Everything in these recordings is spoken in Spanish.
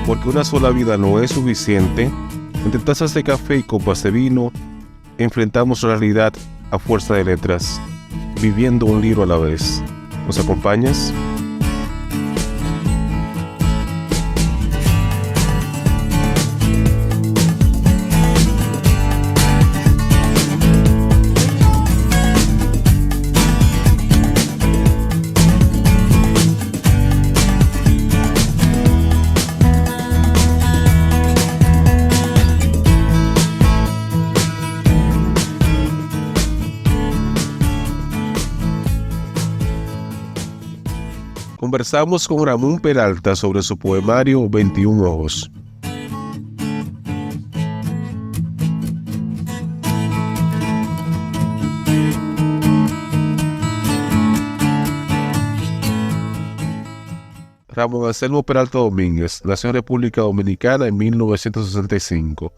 Porque una sola vida no es suficiente, entre tazas de café y copas de vino, enfrentamos la realidad a fuerza de letras, viviendo un libro a la vez. ¿Nos acompañas? Conversamos con Ramón Peralta sobre su poemario 21 ojos. Ramón Anselmo Peralta Domínguez nació en República Dominicana en 1965.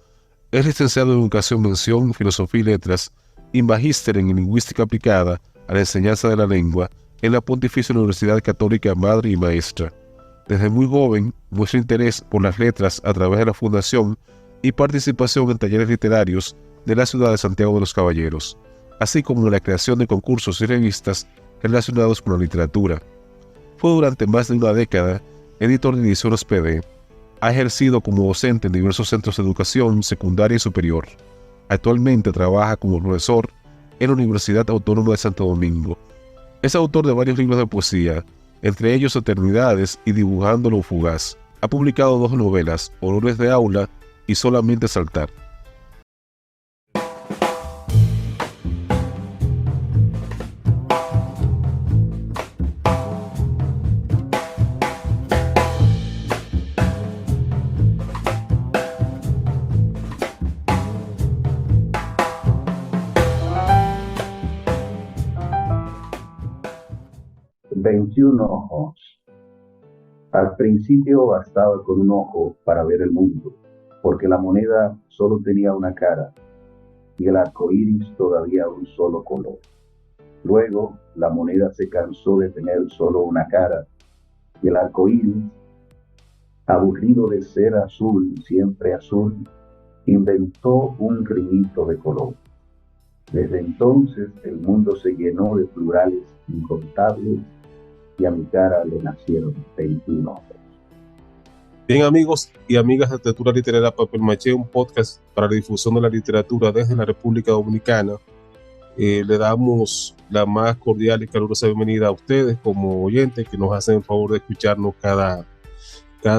Es licenciado en Educación Mención, Filosofía y Letras y magíster en Lingüística aplicada a la enseñanza de la lengua en la Pontificia Universidad Católica Madre y Maestra. Desde muy joven muestra interés por las letras a través de la fundación y participación en talleres literarios de la ciudad de Santiago de los Caballeros, así como en la creación de concursos y revistas relacionados con la literatura. Fue durante más de una década editor de Ediciones PD. Ha ejercido como docente en diversos centros de educación secundaria y superior. Actualmente trabaja como profesor en la Universidad Autónoma de Santo Domingo. Es autor de varios libros de poesía, entre ellos Eternidades y Dibujando lo Fugaz. Ha publicado 2 novelas, Olores de Aula y Solamente Saltar. Veintiún ojos. Al principio bastaba con un ojo para ver el mundo, porque la moneda solo tenía una cara y el arco iris todavía un solo color. Luego la moneda se cansó de tener solo una cara y el arco iris, aburrido de ser azul, siempre azul, inventó un rimito de color. Desde entonces el mundo se llenó de plurales incontables y a mi cara le nacieron 21 ojos. Bien, amigos y amigas de Literatura Literaria Papel Maché, un podcast para la difusión de la literatura desde la República Dominicana. Le damos la más cordial y calurosa bienvenida a ustedes como oyentes que nos hacen el favor de escucharnos cada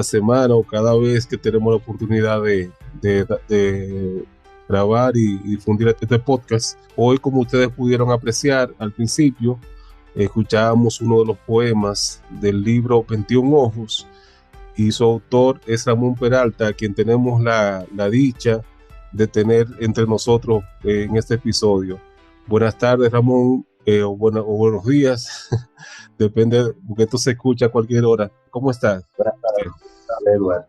semana o cada vez que tenemos la oportunidad de grabar y difundir este podcast. Hoy, como ustedes pudieron apreciar al principio, escuchábamos uno de los poemas del libro 21 ojos y su autor es Ramón Peralta, a quien tenemos la dicha de tener entre nosotros en este episodio. Buenas tardes, Ramón, o buenos días, depende, porque esto se escucha a cualquier hora. ¿Cómo estás? Buenas tardes, Edward.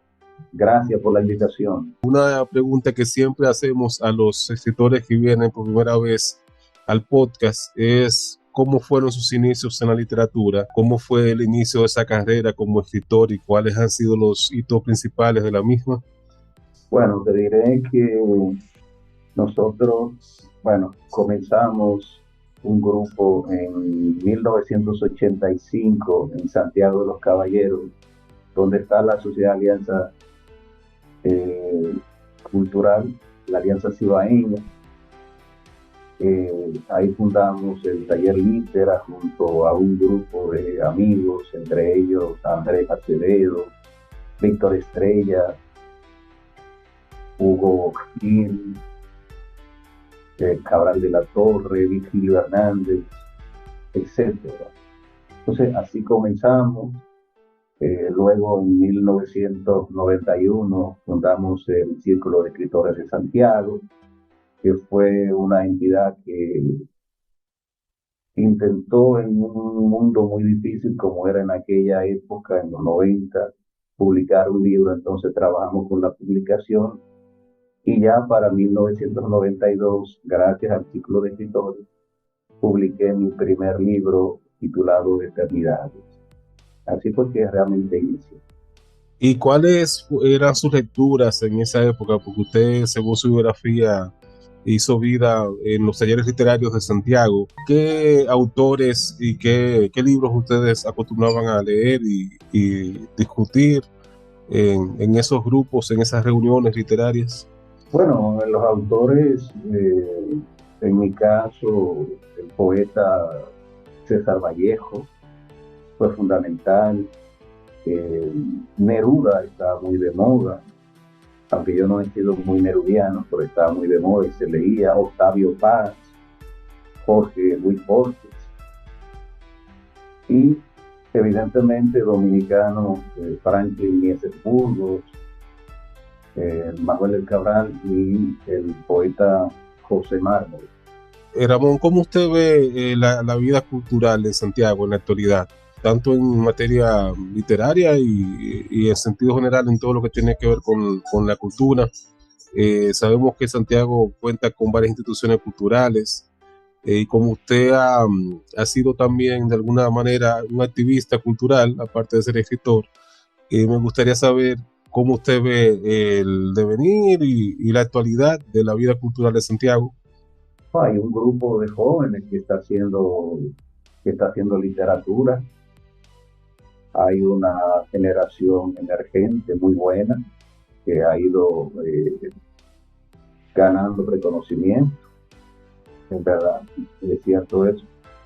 Gracias por la invitación. Una pregunta que siempre hacemos a los escritores que vienen por primera vez al podcast es: ¿cómo fueron sus inicios en la literatura? ¿Cómo fue el inicio de esa carrera como escritor y cuáles han sido los hitos principales de la misma? Bueno, te diré que nosotros, comenzamos un grupo en 1985 en Santiago de los Caballeros, donde está la Sociedad Alianza Cultural, la Alianza Cibaeña. Ahí fundamos el Taller Litera junto a un grupo de amigos, entre ellos Andrés Acevedo, Víctor Estrella, Hugo Gil, Cabral de la Torre, Virgilio Hernández, etc. Entonces así comenzamos. Luego en 1991 fundamos el Círculo de Escritores de Santiago, que fue una entidad que intentó, en un mundo muy difícil como era en aquella época, en los 90, publicar un libro. Entonces trabajamos con la publicación y ya para 1992, gracias al Círculo de Escritores, publiqué mi primer libro titulado Eternidades. Así fue que realmente inicié. ¿Y cuáles eran sus lecturas en esa época? Porque usted, según su biografía, hizo vida en los talleres literarios de Santiago. ¿Qué autores y qué libros ustedes acostumbraban a leer y discutir en esos grupos, en esas reuniones literarias? Bueno, los autores, en mi caso, el poeta César Vallejo fue fundamental. eh, Neruda estaba muy de moda, aunque yo no he sido muy nerudiano, pero estaba muy de moda y se leía. Octavio Paz, Jorge Luis Borges y evidentemente dominicano, Franklin Mieses Burgos, Manuel del Cabral y el poeta José Mármol. Ramón, ¿cómo usted ve la vida cultural en Santiago en la actualidad? Tanto en materia literaria y en sentido general en todo lo que tiene que ver con la cultura. Sabemos que Santiago cuenta con varias instituciones culturales y como usted ha sido también de alguna manera un activista cultural, aparte de ser escritor, me gustaría saber cómo usted ve el devenir y la actualidad de la vida cultural de Santiago. Hay un grupo de jóvenes que está haciendo literatura. Hay una generación emergente muy buena que ha ido ganando reconocimiento, en verdad, es cierto eso.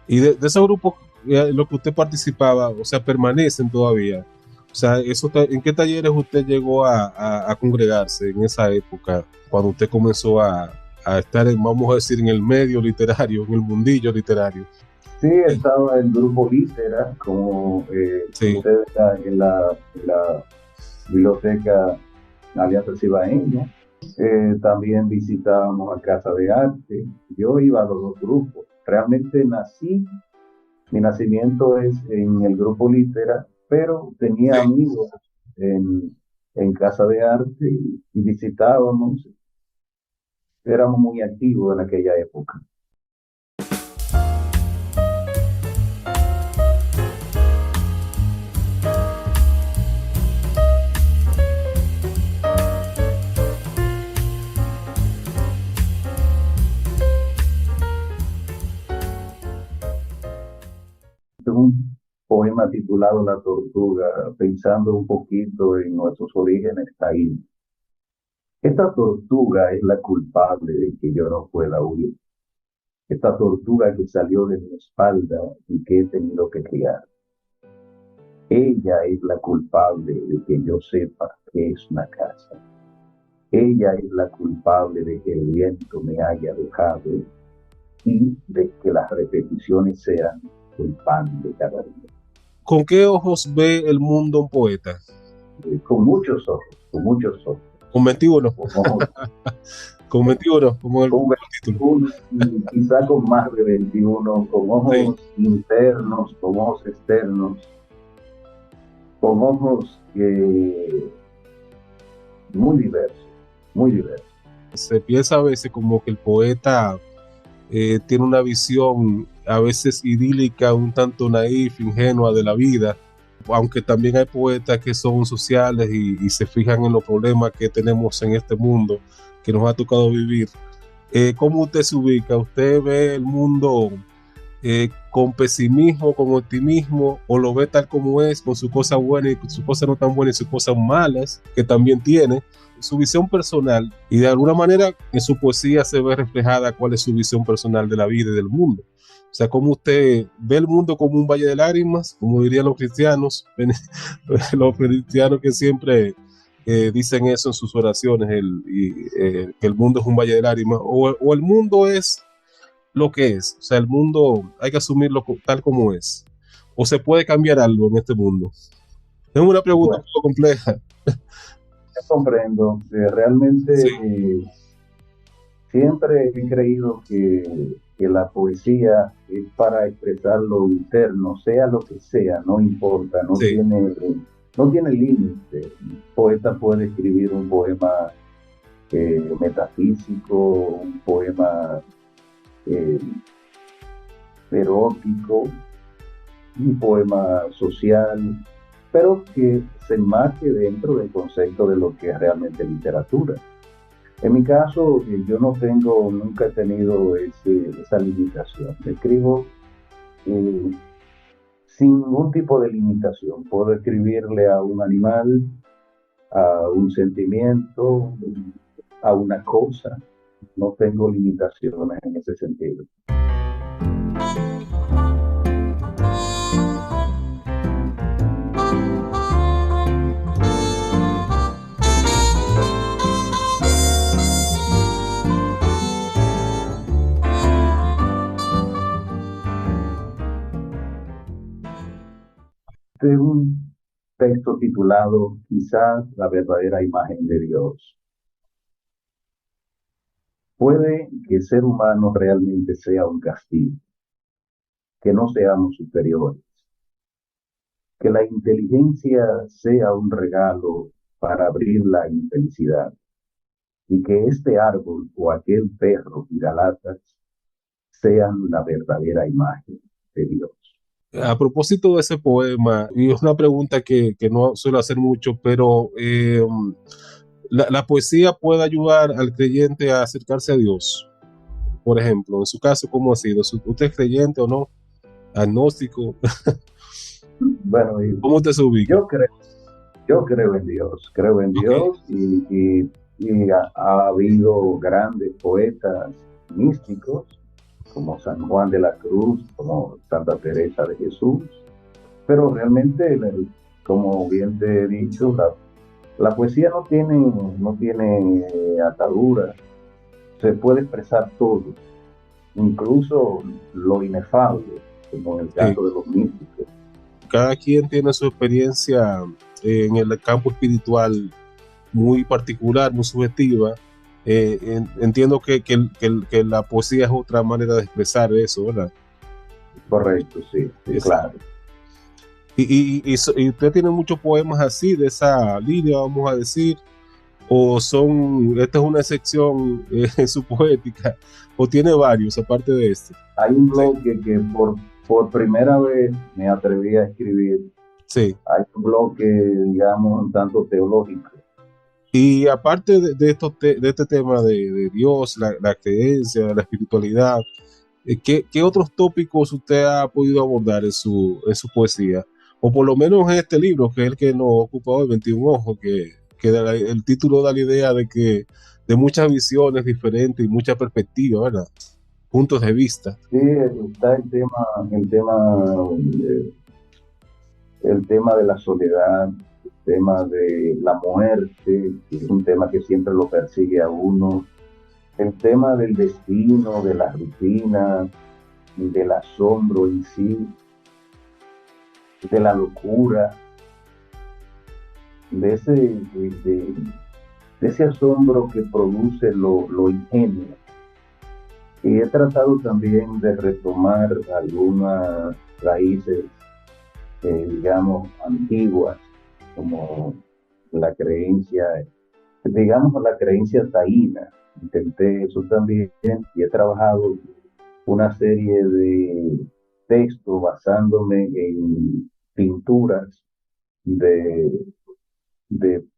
Y de esos grupos, lo que usted participaba, o sea, permanecen todavía. O sea, ¿en qué talleres usted llegó a congregarse en esa época, cuando usted comenzó a estar, vamos a decir, en el medio literario, en el mundillo literario? Sí, estaba el grupo Litera, como Sí, ustedes en la biblioteca Alianza Cibaeña. También visitábamos a Casa de Arte. Yo iba a los dos grupos. Realmente mi nacimiento es en el grupo Litera, pero tenía sí. amigos en Casa de Arte y visitábamos. Éramos muy activos en aquella época. Un poema titulado La Tortuga, pensando un poquito en nuestros orígenes ahí. Esta tortuga es la culpable de que yo no pueda huir. Esta tortuga que salió de mi espalda y que he tenido que criar. Ella es la culpable de que yo sepa que es una casa. Ella es la culpable de que el viento me haya dejado y de que las repeticiones sean el pan de cada día. ¿Con qué ojos ve el mundo un poeta? Con muchos ojos, Con 21, con ojos, con 21, como el con título. 21, quizá con más de 21, con Sí. ojos internos, con ojos externos, con ojos muy diversos, muy diversos. Se piensa a veces como que el poeta tiene una visión a veces idílica, un tanto naif, ingenua de la vida, aunque también hay poetas que son sociales y se fijan en los problemas que tenemos en este mundo que nos ha tocado vivir. ¿Cómo usted se ubica? ¿Usted ve el mundo con pesimismo, con optimismo, o lo ve tal como es, con sus cosas buenas y con sus cosas no tan buenas y sus cosas malas que también tiene? Su visión personal, y de alguna manera en su poesía se ve reflejada cuál es su visión personal de la vida y del mundo. O sea, cómo usted ve el mundo como un valle de lágrimas, como dirían los cristianos, los cristianos que siempre dicen eso en sus oraciones, que el mundo es un valle de lágrimas, o el mundo es lo que es. O sea, el mundo hay que asumirlo tal como es. O se puede cambiar algo en este mundo. Es una pregunta un Bueno, poco compleja. comprendo. Realmente Sí, siempre he creído que la poesía es para expresar lo interno, sea lo que sea, no importa, sí, no tiene límite. Un poeta puede escribir un poema metafísico, un poema eh, erótico, un poema social, pero que se enmarque dentro del concepto de lo que es realmente literatura. En mi caso, yo nunca he tenido esa limitación. Escribo eh, sin ningún tipo de limitación. Puedo escribirle a un animal, a un sentimiento, a una cosa. No tengo limitaciones en ese sentido. Este es un texto titulado Quizás la verdadera imagen de Dios. Puede que el ser humano realmente sea un castigo, que no seamos superiores, que la inteligencia sea un regalo para abrir la infelicidad y que este árbol o aquel perro y galatas sean la verdadera imagen de Dios. A propósito de ese poema, y es una pregunta que no suelo hacer mucho, pero la poesía puede ayudar al creyente a acercarse a Dios. Por ejemplo, en su caso, ¿cómo ha sido? ¿Usted es creyente o no? ¿Agnóstico? Bueno, ¿Cómo usted se ubica? yo creo en Dios y ha habido grandes poetas místicos como San Juan de la Cruz, como Santa Teresa de Jesús, pero realmente, como bien te he dicho, la poesía no tiene atadura, se puede expresar todo, incluso lo inefable, como en el caso de los místicos. Cada quien tiene su experiencia en el campo espiritual muy particular, muy subjetiva. Entiendo que la poesía es otra manera de expresar eso, ¿verdad? Correcto, sí, claro. Y usted tiene muchos poemas así, de esa línea, vamos a decir, o esta es una sección en su poética, o tiene varios aparte de este. Hay un bloque que por primera vez me atreví a escribir. Sí. Hay un bloque, digamos, un tanto teológico. Y aparte de este tema de Dios, la creencia, la espiritualidad, ¿qué otros tópicos usted ha podido abordar en su poesía? O por lo menos en este libro, que es el que nos ocupa hoy, 21 Ojos, que el título da la idea de muchas visiones diferentes y muchas perspectivas, ¿verdad? Puntos de vista. Sí, está el tema de la soledad, el tema de la muerte, que es un tema que siempre lo persigue a uno, el tema del destino, de la rutina, del asombro en sí, de la locura, de ese asombro que produce lo ingenuo. Y he tratado también de retomar algunas raíces, digamos, antiguas, como la creencia taína. Intenté eso también y he trabajado una serie de textos basándome en pinturas de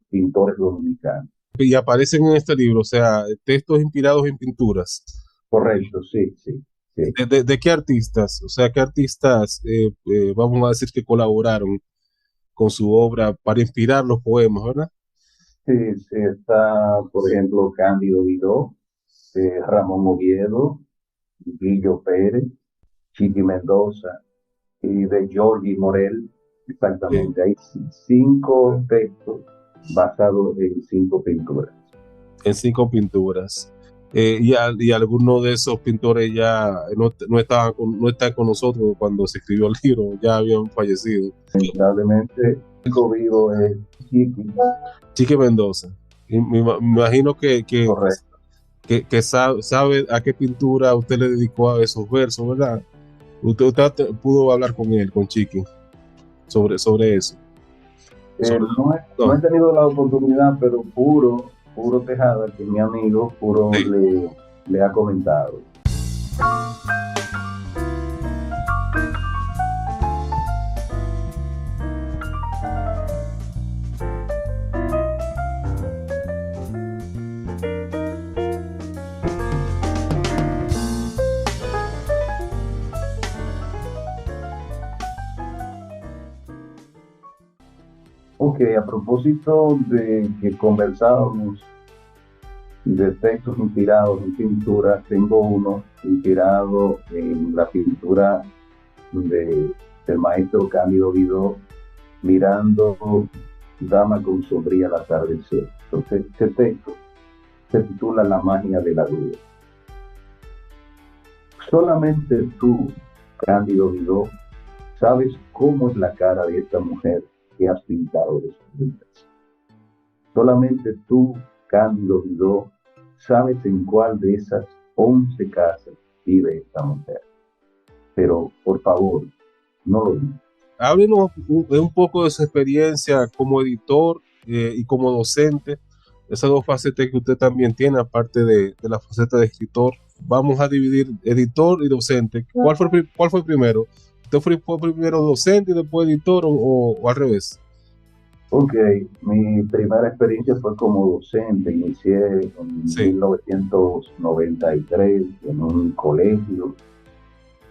pintores dominicanos. Y aparecen en este libro, o sea, textos inspirados en pinturas. Correcto, sí. ¿De qué artistas? O sea, ¿qué artistas, vamos a decir, que colaboraron con su obra para inspirar los poemas, verdad? Sí, está, por ejemplo, Cándido Vidó, Ramón Oviedo, Guillo Pérez, Chiqui Mendoza y de Jordi Morel. Exactamente, hay 5 textos basados en 5 pinturas. En 5 pinturas. Y algunos de esos pintores ya no están con nosotros cuando se escribió el libro, ya habían fallecido. Lamentablemente, el único vivo es Chiqui Mendoza. Y me imagino que sabe a qué pintura usted le dedicó a esos versos, ¿verdad? Usted pudo hablar con él, con Chiqui, sobre eso. No he tenido la oportunidad, pero Puro Tejada, que es mi amigo, sí, le ha comentado. Ok, a propósito de que conversábamos de textos inspirados en pintura, tengo uno inspirado en la pintura de, del maestro Cándido Vidó, mirando Dama con sombría al atardecer. Entonces, este texto se titula La magia de la duda. Solamente tú, Cándido Vidó, sabes cómo es la cara de esta mujer que has pintado de sus vidas. Solamente tú, Cándido Vidó, sabes en cuál de esas 11 casas vive esta mujer. Pero, por favor, no lo digas. Háblenos un poco de su experiencia como editor y como docente, esas dos facetas que usted también tiene, aparte de la faceta de escritor. Vamos a dividir editor y docente. ¿Cuál fue primero? ¿Usted fue primero docente y después editor o al revés? Ok, mi primera experiencia fue como docente. Inicié en Sí. 1993 en un colegio,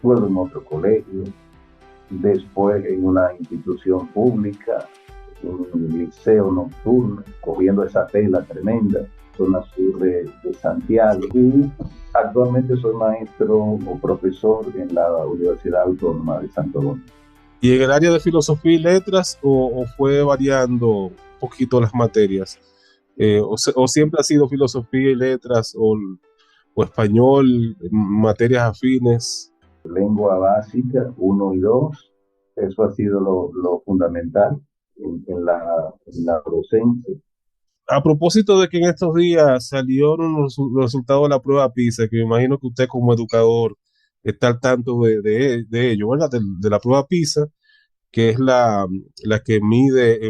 luego en otro colegio, después en una institución pública, un liceo nocturno, cogiendo esa tela tremenda, zona sur de Santiago. Y actualmente soy maestro o profesor en la Universidad Autónoma de Santo Domingo. ¿Y en el área de filosofía y letras o fue variando un poquito las materias? O siempre ha sido filosofía y letras o español, materias afines? Lengua básica 1 y 2, eso ha sido lo fundamental en la docencia. A propósito de que en estos días salieron los resultados de la prueba PISA, que me imagino que usted como educador está al tanto de ello, ¿verdad? De la prueba PISA, que es la que mide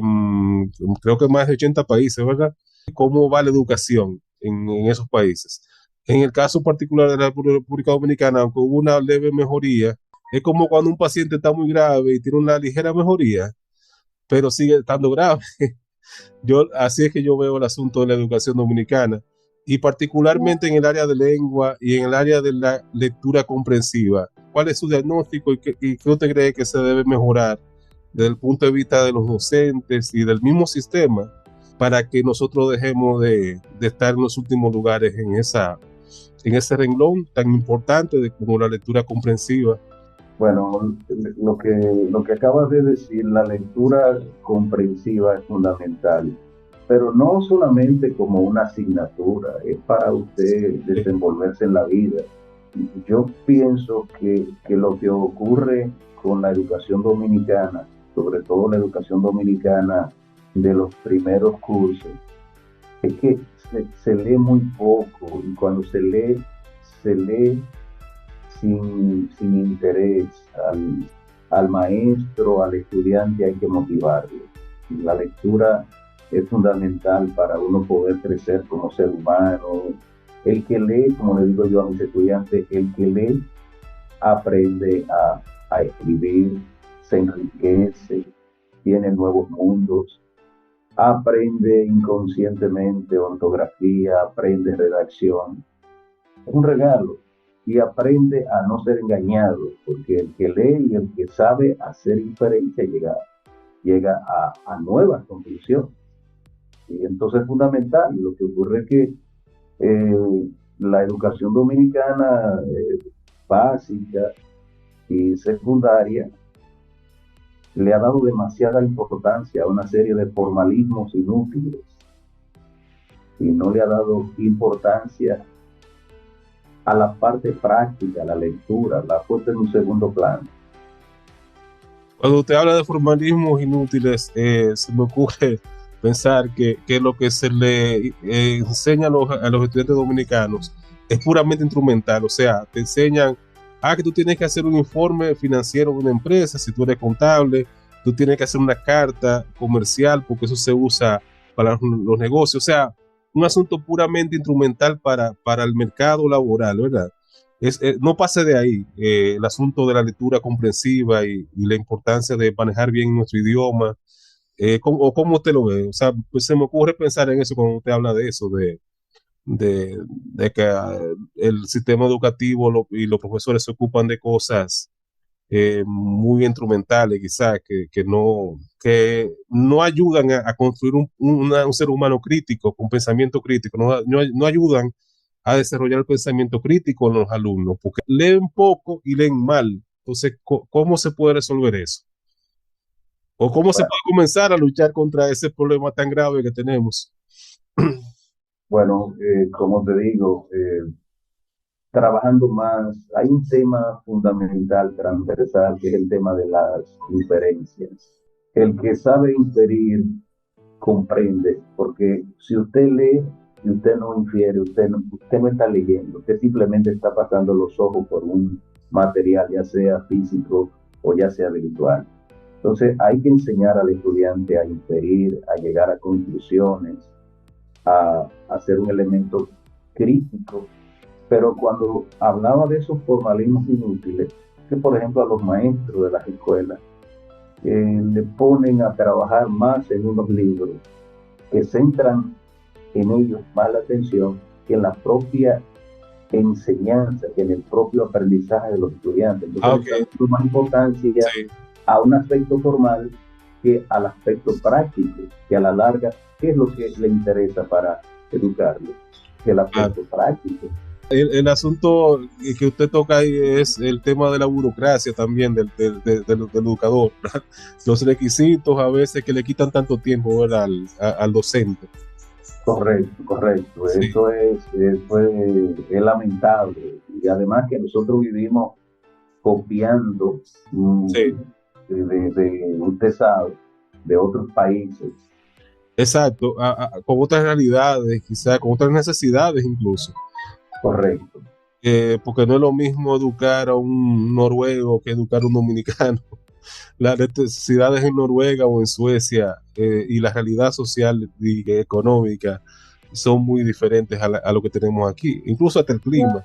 creo que más de 80 países, ¿verdad? ¿Cómo va la educación en esos países? En el caso particular de la República Dominicana, aunque hubo una leve mejoría, es como cuando un paciente está muy grave y tiene una ligera mejoría, pero sigue estando grave. Así es que yo veo el asunto de la educación dominicana y particularmente en el área de lengua y en el área de la lectura comprensiva. ¿Cuál es su diagnóstico y qué usted cree que se debe mejorar desde el punto de vista de los docentes y del mismo sistema para que nosotros dejemos de estar en los últimos lugares en ese renglón tan importante como la lectura comprensiva? Bueno, lo que acabas de decir, la lectura comprensiva es fundamental, pero no solamente como una asignatura, es para usted desenvolverse en la vida. Yo pienso que lo que ocurre con la educación dominicana, sobre todo la educación dominicana de los primeros cursos, es que se lee muy poco y cuando se lee sin interés al maestro, al estudiante hay que motivarlo. La lectura es fundamental para uno poder crecer como ser humano. El que lee, como le digo yo a mis estudiantes, el que lee aprende a escribir, se enriquece, tiene nuevos mundos, aprende inconscientemente ortografía, aprende redacción. Es un regalo y aprende a no ser engañado, porque el que lee y el que sabe hacer inferencia llega a nuevas conclusiones. Y entonces es fundamental. Lo que ocurre es que la educación dominicana básica y secundaria le ha dado demasiada importancia a una serie de formalismos inútiles y no le ha dado importancia a la parte práctica, la lectura, la ha puesto en un segundo plano. Cuando usted habla de formalismos inútiles, se me ocurre pensar que lo que se le enseña a los estudiantes dominicanos es puramente instrumental. O sea, te enseñan que tú tienes que hacer un informe financiero de una empresa, si tú eres contable, tú tienes que hacer una carta comercial, porque eso se usa para los negocios. O sea, un asunto puramente instrumental para el mercado laboral, ¿verdad? No pase de ahí el asunto de la lectura comprensiva y la importancia de manejar bien nuestro idioma. ¿Cómo usted lo ve? O sea, pues se me ocurre pensar en eso cuando usted habla de eso, de que el sistema educativo y los profesores se ocupan de cosas muy instrumentales, quizás, que no ayudan a construir un ser humano crítico, con pensamiento crítico, no ayudan a desarrollar el pensamiento crítico en los alumnos, porque leen poco y leen mal. Entonces, ¿cómo se puede resolver eso? ¿O cómo se Bueno, puede comenzar a luchar contra ese problema tan grave que tenemos? bueno, como te digo, trabajando más, hay un tema fundamental, transversal, que es el tema de las inferencias. El que sabe inferir comprende, porque si usted lee y usted no infiere, usted no está leyendo, usted simplemente está pasando los ojos por un material, ya sea físico o ya sea virtual. Entonces hay que enseñar al estudiante a inferir, a llegar a conclusiones, a ser un elemento crítico. Pero cuando hablaba de esos formalismos inútiles, que por ejemplo a los maestros de las escuelas le ponen a trabajar más en unos libros, que centran en ellos más la atención que en la propia enseñanza, que en el propio aprendizaje de los estudiantes. Entonces le están Okay. dando más importancia Sí. a un aspecto formal que al aspecto práctico, que a la larga, ¿qué es lo que le interesa para educarlo? El Ah, aspecto práctico. el asunto que usted toca ahí es el tema de la burocracia también del educador, ¿verdad? Los requisitos a veces que le quitan tanto tiempo, ¿verdad? Al docente. Correcto, correcto. Sí, Es lamentable. Y además que nosotros vivimos copiando, sí, usted sabe, de otros países. exacto, con otras realidades, quizás con otras necesidades incluso. Correcto. Porque no es lo mismo educar a un noruego que educar a un dominicano. Las necesidades en Noruega o en Suecia y la realidad social y económica son muy diferentes a lo que tenemos aquí, incluso hasta el clima.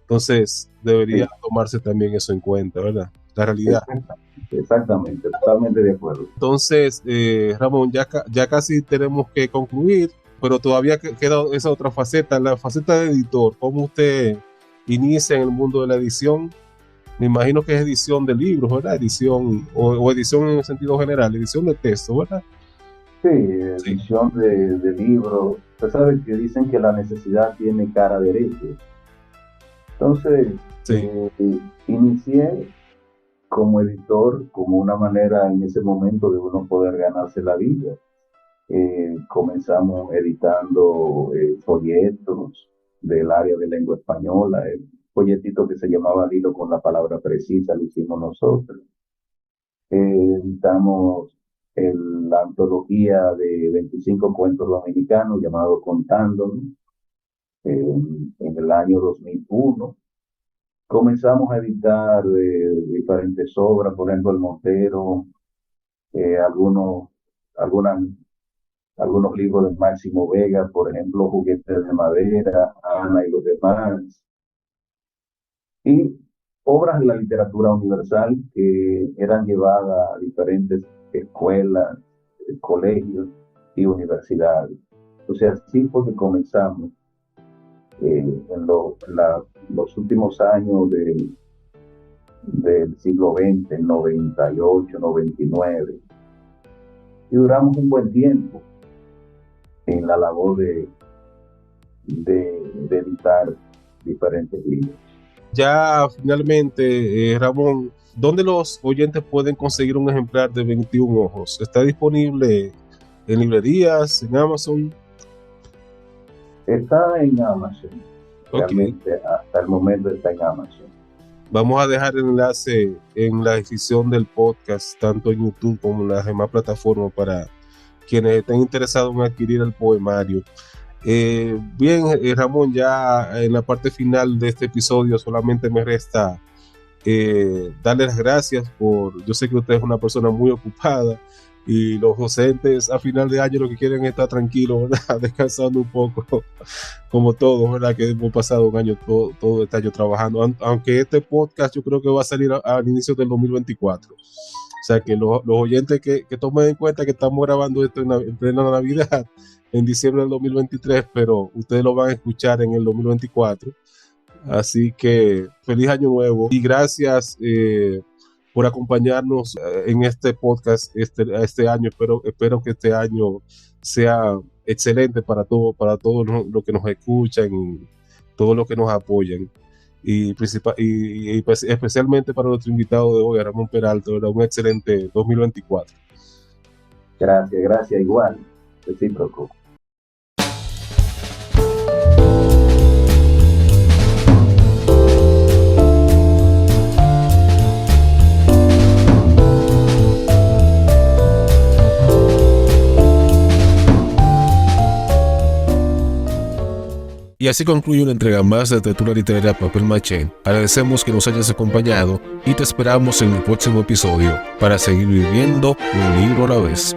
Entonces, debería Sí, tomarse también eso en cuenta, ¿verdad? La realidad. exactamente, exactamente, totalmente de acuerdo. Entonces, Ramón, ya casi tenemos que concluir, pero todavía queda esa otra faceta, la faceta de editor. ¿Cómo usted inicia en el mundo de la edición? Me imagino que es edición de libros, ¿verdad? Edición, o edición en el sentido general, edición de texto, ¿verdad? Sí, Sí, edición de libros. Usted sabe que dicen que la necesidad tiene cara derecha. Entonces, sí. inicié como editor, como una manera en ese momento de uno poder ganarse la vida. Comenzamos editando folletos del área de lengua española, el folletito que se llamaba Al hilo con la palabra precisa, lo hicimos nosotros. Editamos la antología de 25 cuentos dominicanos llamado Contándonos en el año 2001. Comenzamos a editar diferentes obras, por ejemplo, El Montero, eh, algunos, algunas algunos libros de Máximo Vega, por ejemplo, Juguetes de Madera, Ana y los demás, y obras de la literatura universal que eran llevadas a diferentes escuelas, colegios y universidades. O sea, así fue que comenzamos los últimos años del siglo XX, 98, 99, y duramos un buen tiempo en la labor de editar diferentes libros. Ya finalmente, Ramón, ¿dónde los oyentes pueden conseguir un ejemplar de 21 ojos? ¿Está disponible en librerías, en Amazon? Está en Amazon, Ok. realmente hasta el momento está en Amazon. Vamos a dejar el enlace en la descripción del podcast, tanto en YouTube como en las demás plataformas, para quienes estén interesados en adquirir el poemario. Bien, Ramón, ya en la parte final de este episodio solamente me resta darle las gracias yo sé que usted es una persona muy ocupada y los docentes a final de año lo que quieren es estar tranquilos, ¿verdad? Descansando un poco, como todos, ¿verdad? Que hemos pasado un año, todo este año trabajando, aunque este podcast yo creo que va a salir al inicio del 2024. O sea que los oyentes que tomen en cuenta que estamos grabando esto en plena Navidad, en diciembre del 2023, pero ustedes lo van a escuchar en el 2024. Así que feliz año nuevo y gracias por acompañarnos en este podcast este año. Espero que este año sea excelente para todos los que nos escuchan y todos los que nos apoyan. Y pues, especialmente para nuestro invitado de hoy, Ramón Peralta, era un excelente 2024. Gracias, igual, recíproco. Y así concluye una entrega más de Tertulia Literaria Papel Maché. Agradecemos que nos hayas acompañado y te esperamos en el próximo episodio para seguir viviendo un libro a la vez.